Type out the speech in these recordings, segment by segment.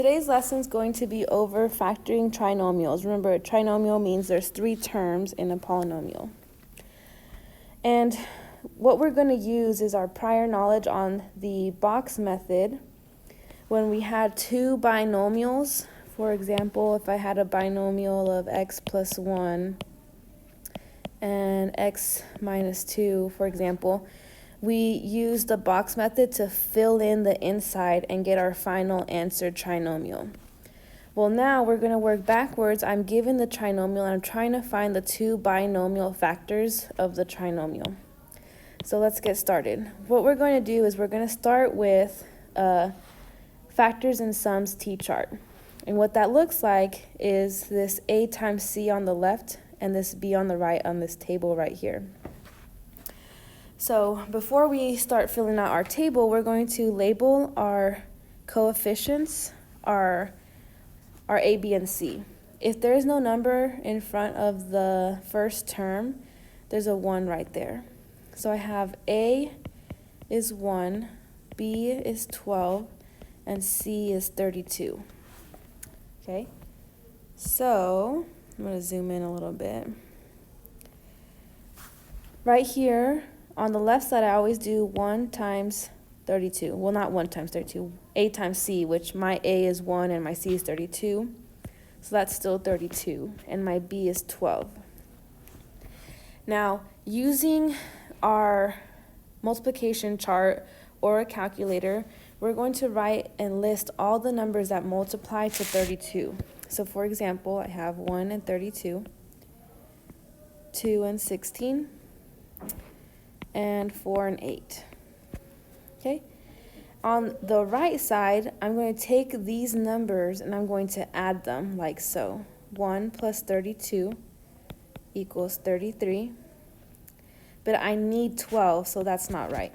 Today's lesson is going to be over factoring trinomials. Remember, a trinomial means there's three terms in a polynomial. And what we're going to use is our prior knowledge on the box method. When we had two binomials, for example, if I had a binomial of x plus 1 and x minus 2, for example, we use the box method to fill in the inside and get our final answer trinomial. Well, now we're going to work backwards. I'm given the trinomial and I'm trying to find the two binomial factors of the trinomial. So let's get started. What we're going to do is we're going to start with factors and sums t-chart. And what that looks like is this a times c on the left and this b on the right on this table right here. So before we start filling out our table, we're going to label our coefficients, our a, b, and c. If there is no number in front of the first term, there's a 1 right there. So I have a is 1, b is 12, and c is 32. Okay, so I'm going to zoom in a little bit. Right here, on the left side, I always do 1 times 32. Well, not 1 times 32. A times c, which my a is 1 and my c is 32. So that's still 32. And my b is 12. Now, using our multiplication chart or a calculator, we're going to write and list all the numbers that multiply to 32. So, for example, I have 1 and 32, 2 and 16, and 4 and 8. Okay? On the right side, I'm going to take these numbers and I'm going to add them like so. 1 plus 32 equals 33. But I need 12, so that's not right.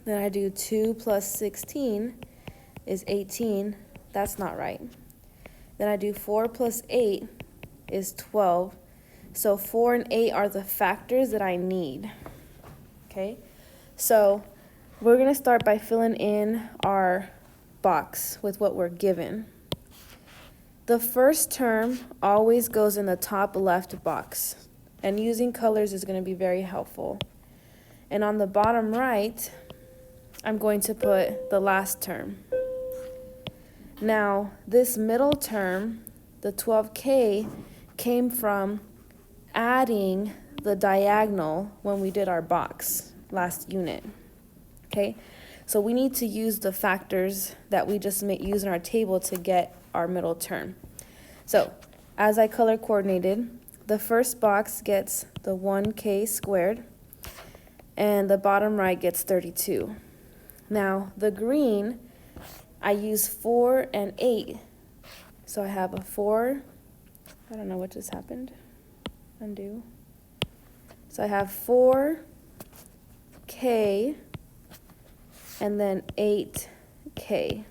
Then I do 2 plus 16 is 18. That's not right. Then I do 4 plus 8 is 12. So 4 and 8 are the factors that I need. Okay, so we're going to start by filling in our box with what we're given. The first term always goes in the top left box, and using colors is going to be very helpful. And on the bottom right, I'm going to put the last term. Now, this middle term, the 12k, came from adding the diagonal when we did our box last unit. Okay, so we need to use the factors that we just use in our table to get our middle term. So as I color coordinated, the first box gets the 1k squared and the bottom right gets 32. Now the green, I use 4 and 8. So I have a 4, I don't know what just happened. Undo. So I have 4k and then 8k. Okay,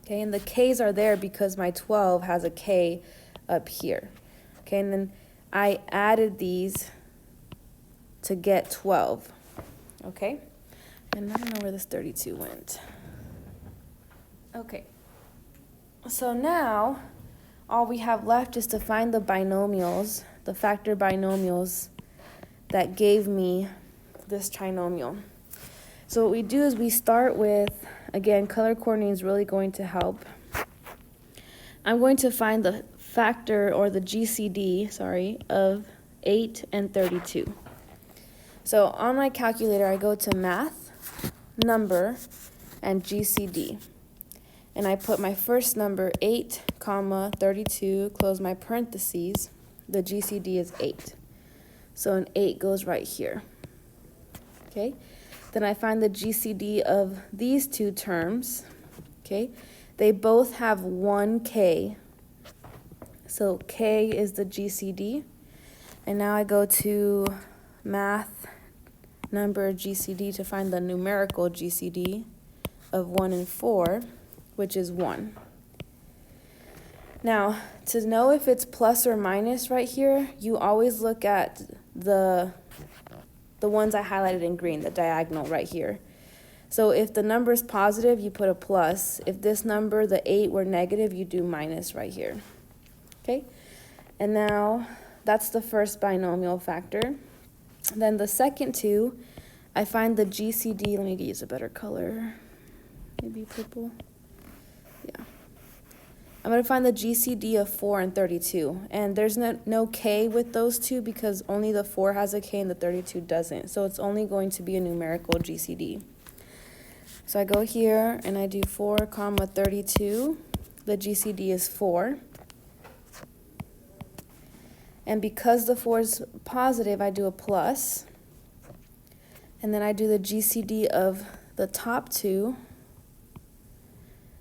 and the k's are there because my 12 has a k up here. Okay, and then I added these to get 12. Okay, and I don't know where this 32 went. Okay, so now all we have left is to find the binomials, the factor binomials that gave me this trinomial. So what we do is we start with, again, color coordinating is really going to help. I'm going to find the factor or the GCD, of 8 and 32. So on my calculator, I go to math, number, and GCD. And I put my first number, 8, 32, close my parentheses. The GCD is 8. So an 8 goes right here. Okay? Then I find the GCD of these two terms. Okay? They both have 1k. So k is the GCD. And now I go to math, number, GCD to find the numerical GCD of 1 and 4, which is 1. Now, to know if it's plus or minus right here, you always look at the ones I highlighted in green, the diagonal right here. So if the number is positive, you put a plus. If this number, the 8, were negative, you do minus right here. Okay? And now that's the first binomial factor. Then the second two, I find the GCD. Let me use a better color. Maybe purple. Yeah. I'm going to find the GCD of 4 and 32. And there's no K with those two because only the 4 has a K and the 32 doesn't. So it's only going to be a numerical GCD. So I go here and I do 4, 32. The GCD is 4. And because the 4 is positive, I do a plus. And then I do the GCD of the top two.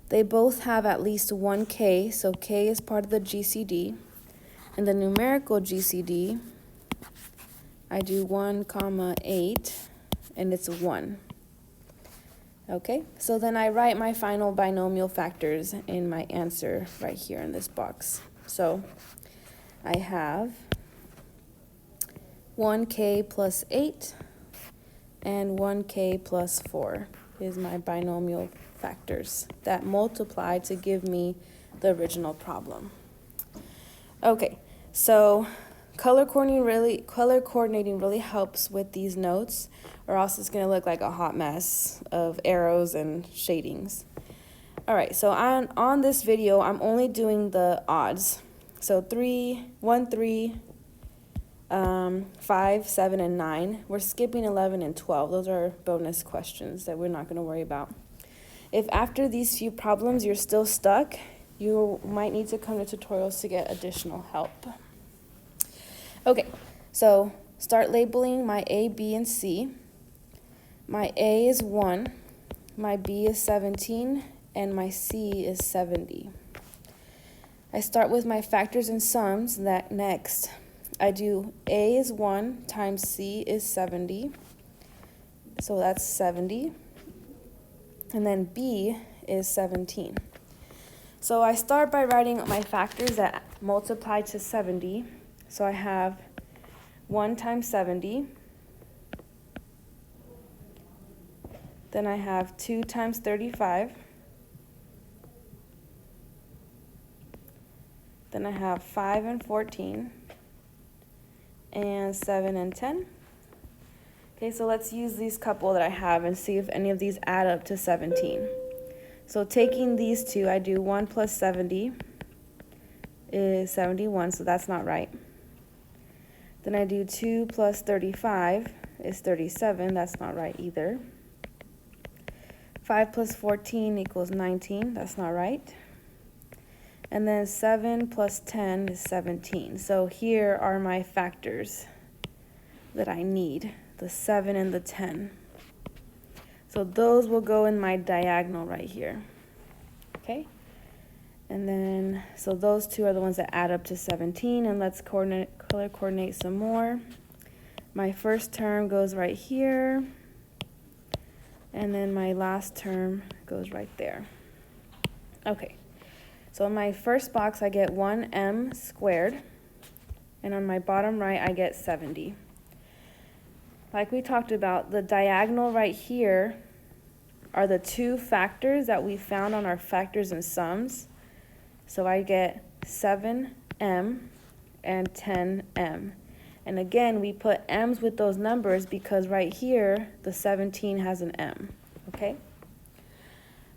They both have at least one K, so K is part of the GCD. And the numerical GCD, I do 1, 8, and it's 1. Okay, so then I write my final binomial factors in my answer right here in this box. So I have 1K plus 8 and 1K plus 4 is my binomial factors that multiply to give me the original problem. Okay, so color coordinating really helps with these notes, or else it's going to look like a hot mess of arrows and shadings. All right, so on this video, I'm only doing the odds. So 1, 3, 5, 7, and 9. We're skipping 11 and 12. Those are bonus questions that we're not going to worry about. If after these few problems you're still stuck, you might need to come to tutorials to get additional help. Okay, so start labeling my A, B, and C. My A is 1, my B is 17, and my C is 70. I start with my factors and sums. That next, I do A is 1 times C is 70. So that's 70. And then B is 17. So I start by writing my factors that multiply to 70. So I have 1 times 70. Then I have 2 times 35. Then I have 5 and 14. And 7 and 10. Okay, so let's use these couple that I have and see if any of these add up to 17. So taking these two, I do 1 plus 70 is 71, so that's not right. Then I do 2 plus 35 is 37, that's not right either. 5 plus 14 equals 19, that's not right. And then 7 plus 10 is 17. So here are my factors that I need, the 7 and the 10. So those will go in my diagonal right here. Okay? And then, so those two are the ones that add up to 17. And let's color coordinate some more. My first term goes right here. And then my last term goes right there. Okay. So in my first box, I get 1m squared. And on my bottom right, I get 70. Like we talked about, the diagonal right here are the two factors that we found on our factors and sums. So I get 7m and 10m. And again, we put m's with those numbers because right here, the 17 has an m, okay?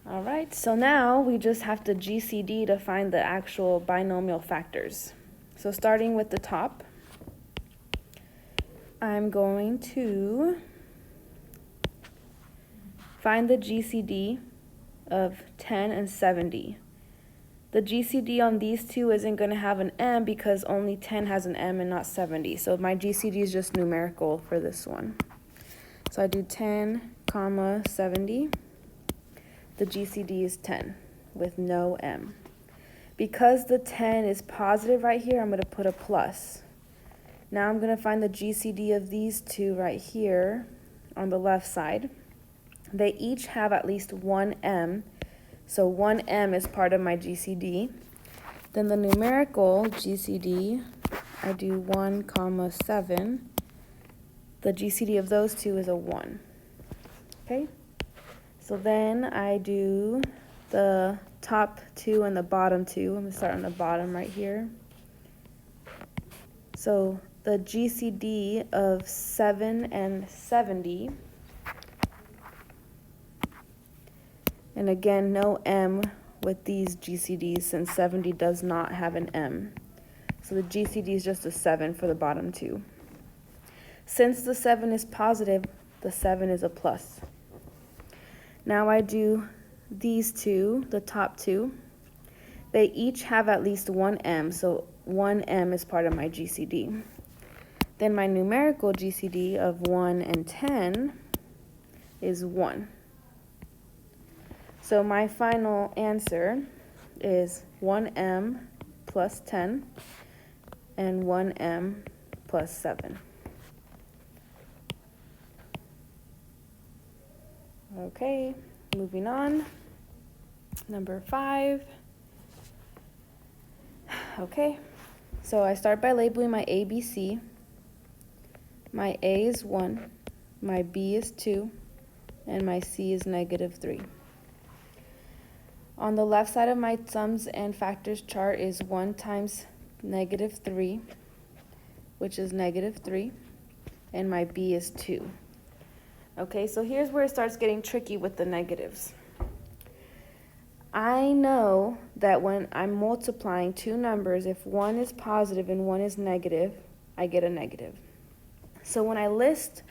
All right, so now we just have to GCD to find the actual binomial factors. So starting with the top, I'm going to find the GCD of 10 and 70. The GCD on these two isn't going to have an m because only 10 has an m and not 70. So my GCD is just numerical for this one. So I do 10, 70. The GCD is 10 with no m. Because the 10 is positive right here, I'm going to put a plus. Now I'm going to find the GCD of these two right here on the left side. They each have at least one m, so 1m is part of my GCD. Then the numerical GCD, I do 1, 7. The GCD of those two is a 1. Okay? So then I do the top two and the bottom two. I'm going to start on the bottom right here. So the GCD of 7 and 70. And again, no M with these GCDs since 70 does not have an M. So the GCD is just a 7 for the bottom two. Since the 7 is positive, the 7 is a plus. Now I do these two, the top two. They each have at least one M, so one M is part of my GCD. Then my numerical GCD of 1 and 10 is 1. So my final answer is 1M plus 10 and 1M plus 7. Okay, moving on. Number 5. Okay, so I start by labeling my A, B, C. My A is 1, my B is 2, and my C is -3. On the left side of my sums and factors chart is 1 times -3, which is -3, and my B is 2. Okay, so here's where it starts getting tricky with the negatives. I know that when I'm multiplying two numbers, if one is positive and one is negative, I get a negative. So when I list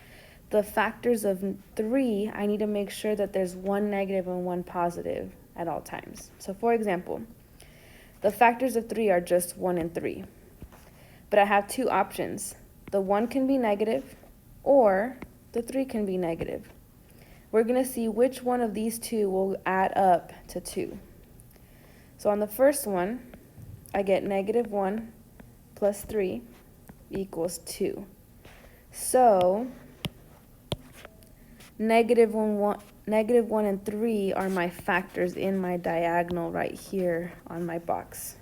the factors of 3, I need to make sure that there's one negative and one positive at all times. So for example, the factors of 3 are just 1 and 3. But I have two options. The 1 can be negative or the 3 can be negative. We're going to see which one of these two will add up to 2. So on the first one, I get -1 plus 3 equals 2. So -1 and 3 are my factors in my diagonal right here on my box.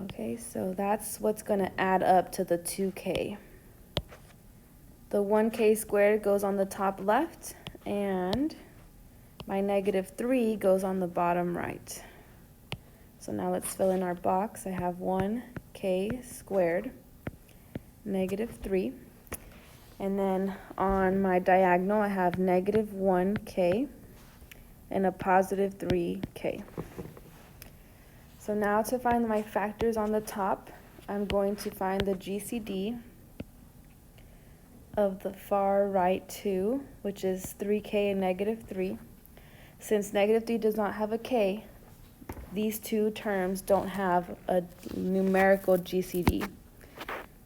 Okay, so that's what's going to add up to the 2K. The 1K squared goes on the top left, and my -3 goes on the bottom right. So now let's fill in our box. I have 1K squared, -3. And then on my diagonal, I have -1K and a +3K. So now to find my factors on the top, I'm going to find the GCD of the far right two, which is 3K and -3. Since -3 does not have a K, these two terms don't have a numerical GCD.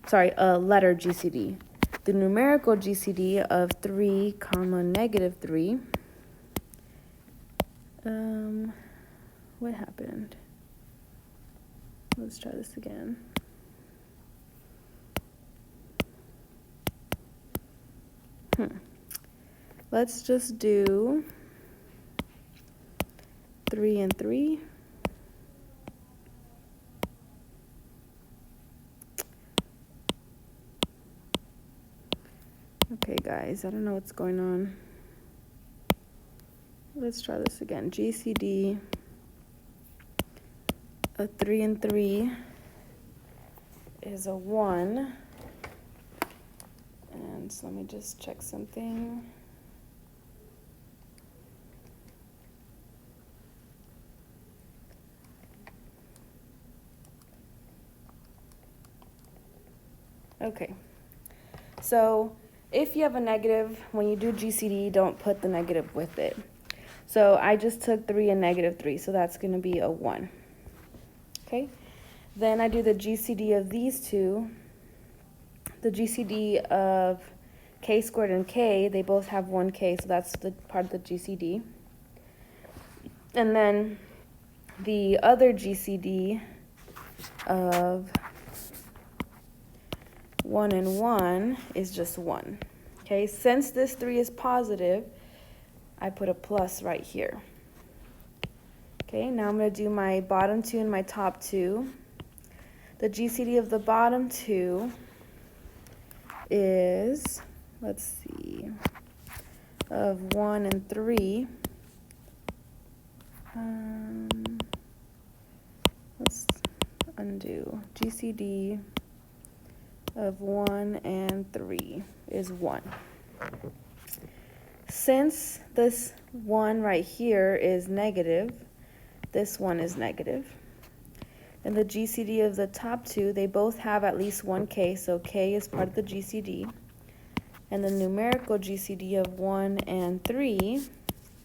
Sorry, a letter GCD. The numerical GCD of 3, -3. What happened? Let's try this again. Let's just do 3 and 3. Okay, guys, I don't know what's going on. Let's try this again. GCD of 3 and 3 is a 1. And so let me just check something. Okay, so if you have a negative, when you do GCD, don't put the negative with it. So I just took 3 and -3, so that's going to be a 1. Okay, then I do the GCD of these two. The GCD of K squared and K, they both have 1K, so that's the part of the GCD. And then the other GCD of 1 and 1 is just 1. Okay, since this 3 is positive, I put a plus right here. Okay, now I'm going to do my bottom two and my top two. The GCD of the bottom two is, let's see, of 1 and 3. Let's undo. GCD of 1 and 3 is 1. Since this 1 right here is negative, this one is negative. And the GCD of the top two, they both have at least one K, so K is part of the GCD. And the numerical GCD of 1 and 3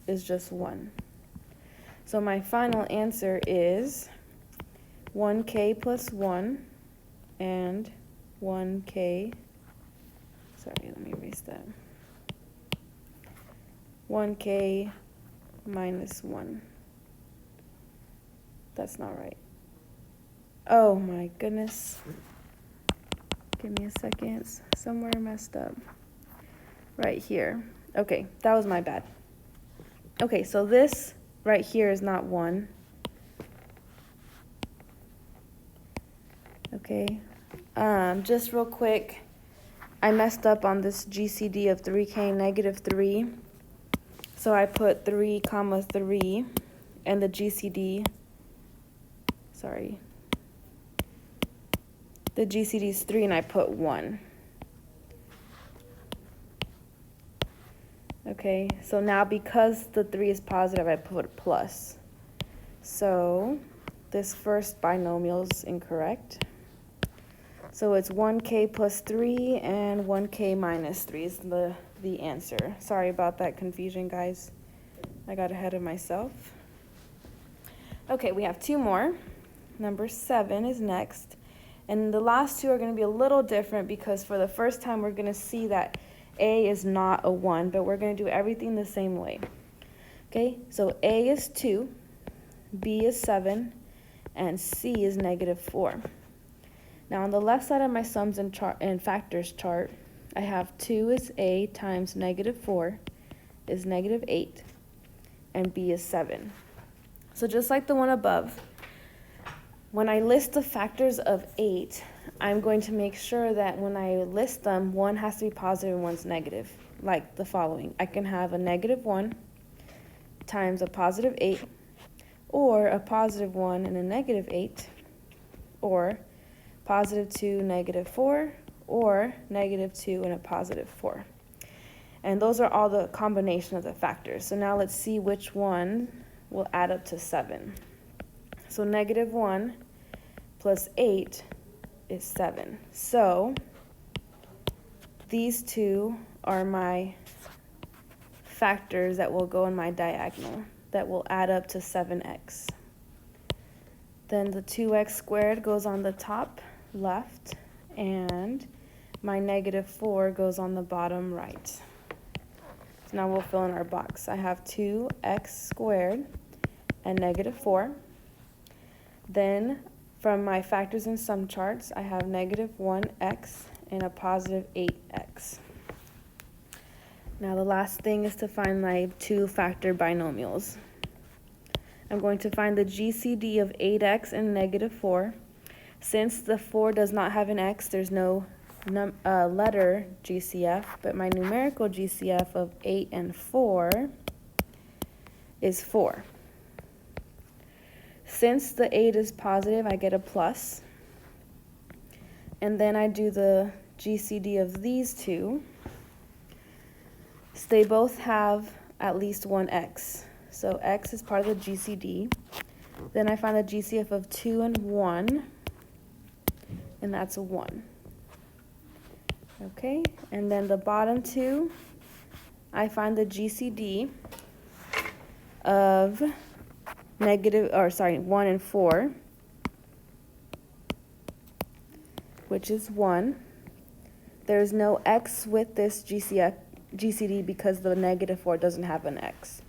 is just 1. So my final answer is 1K plus 1 and 1K, sorry, let me erase that. 1K minus 1. That's not right. Oh my goodness. Give me a second. Somewhere messed up. Right here. Okay, that was my bad. Okay, so this right here is not 1. Okay. Just real quick, I messed up on this GCD of 3K negative 3. So I put 3 comma 3 and the GCD, sorry. The GCD is 3 and I put 1. Okay, so now because the 3 is positive, I put a plus. So this first binomial is incorrect. So it's 1K plus 3 and 1K minus 3 is the answer. Sorry about that confusion, guys. I got ahead of myself. Okay, we have 2 more. Number 7 is next. And the last 2 are going to be a little different because for the first time we're going to see that A is not a 1, but we're going to do everything the same way. Okay, so A is 2, B is 7, and C is negative 4. Now on the left side of my sums and factors chart, I have 2 is A times negative 4 is negative 8, and B is 7. So just like the one above, when I list the factors of 8, I'm going to make sure that when I list them, one has to be positive and one's negative, like the following. I can have a negative 1 times a positive 8, or a positive 1 and a negative 8, or positive 2, negative 4, or negative 2 and a positive 4. And those are all the combination of the factors. So now let's see which one will add up to 7. So negative 1 plus 8 is 7. So these 2 are my factors that will go in my diagonal that will add up to 7x. Then the 2x squared goes on the top left, and my negative 4 goes on the bottom right. So now we'll fill in our box. I have 2x squared and negative 4. Then from my factors and sum charts, I have negative 1x and a positive 8x. Now the last thing is to find my 2-factor binomials. I'm going to find the GCD of 8x and negative 4. Since the 4 does not have an x, there's no letter GCF, but my numerical GCF of 8 and 4 is 4. Since the 8 is positive, I get a plus. And then I do the GCD of these 2. So they both have at least one x. So x is part of the GCD. Then I find the GCF of 2 and 1, and that's a 1. Okay, and then the bottom 2, I find the GCD of 1 and 4, which is 1. There's no x with this GCD because the negative 4 doesn't have an x.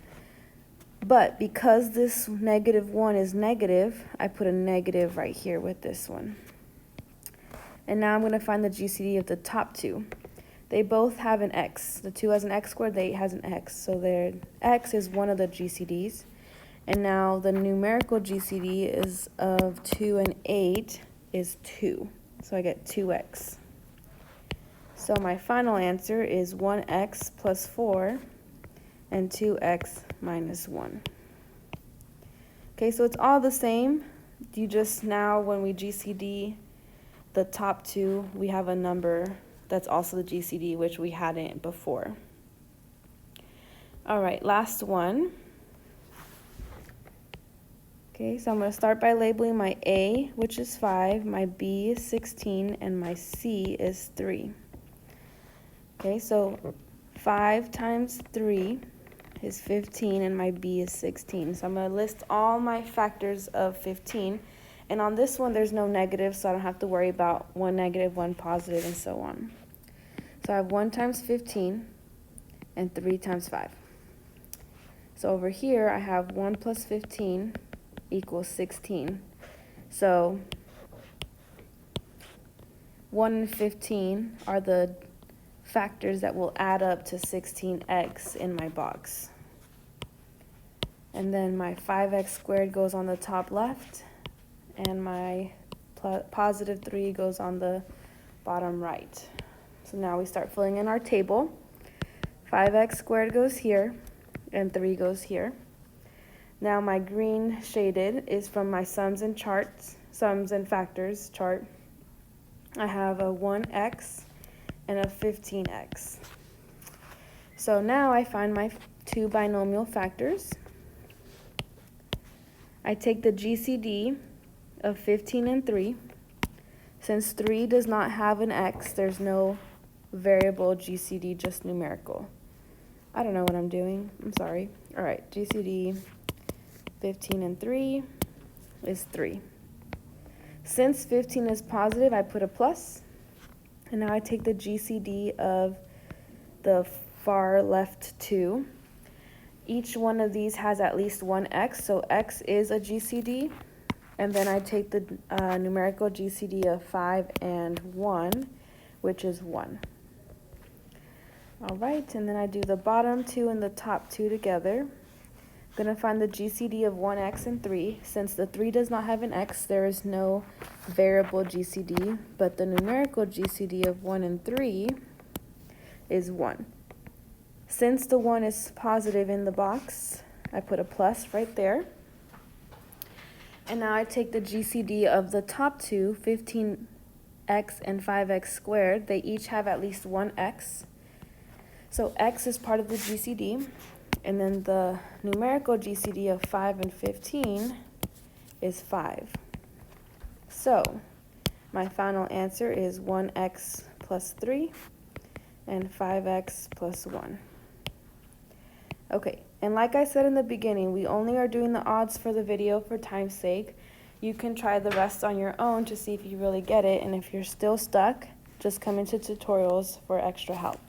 But because this negative 1 is negative, I put a negative right here with this one. And now I'm going to find the GCD of the top 2. They both have an x. The 2 has an x squared, the 8 has an x. So their x is one of the GCDs. And now the numerical GCD is of 2 and 8 is 2. So I get 2x. So my final answer is 1x plus 4 and 2x minus 1. Okay, so it's all the same. You just now, when we GCD the top two, we have a number that's also the GCD, which we hadn't before. All right, last one. Okay, so I'm going to start by labeling my A, which is 5, my B is 16, and my C is 3. Okay, so 5 times 3 is 15, and my B is 16. So I'm going to list all my factors of 15. And on this one, there's no negative, so I don't have to worry about one negative, one positive, and so on. So I have 1 times 15 and 3 times 5. So over here, I have 1 plus 15 equals 16. So 1 and 15 are the factors that will add up to 16x in my box. And then my 5x squared goes on the top left, and my positive 3 goes on the bottom right. So now we start filling in our table. 5x squared goes here, and 3 goes here. Now my green shaded is from my sums and factors chart. I have a 1x and a 15x. So now I find my two binomial factors. I take the GCD of 15 and 3. Since 3 does not have an x, there's no variable GCD, just numerical. I don't know what I'm doing. I'm sorry. All right, GCD 15 and 3 is 3. Since 15 is positive, I put a plus. And now I take the GCD of the far left 2. Each one of these has at least one x, so x is a GCD. And then I take the numerical GCD of 5 and 1, which is 1. All right, and then I do the bottom 2 and the top 2 together. I'm going to find the GCD of 1x and 3. Since the 3 does not have an x, there is no variable GCD, but the numerical GCD of 1 and 3 is 1. Since the 1 is positive in the box, I put a plus right there. And now I take the GCD of the top two, 15x and 5x squared. They each have at least one x. So x is part of the GCD. And then the numerical GCD of 5 and 15 is 5. So my final answer is 1x plus 3 and 5x plus 1. Okay, and like I said in the beginning, we only are doing the odds for the video for time's sake. You can try the rest on your own to see if you really get it, and if you're still stuck, just come into tutorials for extra help.